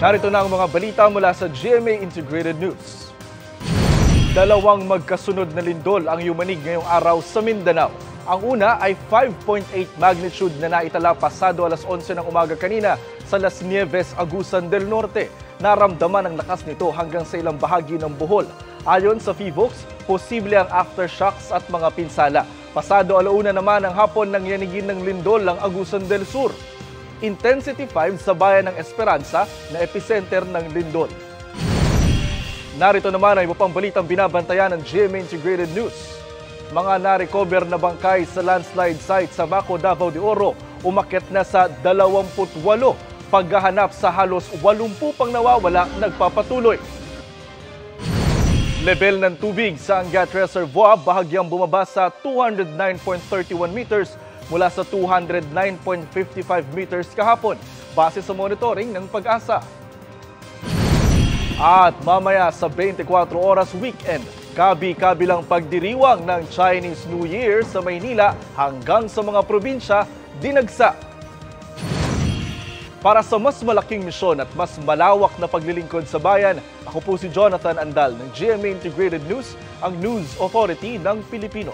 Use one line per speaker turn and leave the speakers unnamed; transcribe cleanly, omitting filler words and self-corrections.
Narito na ang mga balita mula sa GMA Integrated News. Dalawang magkasunod na lindol ang yumanig ngayong araw sa Mindanao. Ang una ay 5.8 magnitude na naitala pasado alas 11 ng umaga kanina sa Las Nieves, Agusan del Norte. Naramdaman ang lakas nito hanggang sa ilang bahagi ng Bohol. Ayon sa PHIVOLCS, posible ang aftershocks at mga pinsala. Pasado alauna naman ang hapon nang yanigin ng lindol ang Agusan del Sur. Intensity 5 sa bayan ng Esperanza na epicenter ng lindol. Narito naman ang iba pang balitang binabantayan ng GMA Integrated News. Mga na-recover na bangkay sa landslide site sa Baco, Davao de Oro umakyat na sa 28. Paghahanap sa halos 80 pang nawawala nagpapatuloy. Level ng tubig sa Angat Reservoir bahagyang bumaba sa 209.31 meters mula sa 209.55 meters kahapon base sa monitoring ng Pag-asa. At mamaya sa 24 oras weekend, kabi-kabilang pagdiriwang ng Chinese New Year sa Maynila hanggang sa mga probinsya dinagsa. Para sa mas malaking misyon at mas malawak na paglilingkod sa bayan, ako po si Jonathan Andal ng GMA Integrated News, ang News Authority ng Pilipino.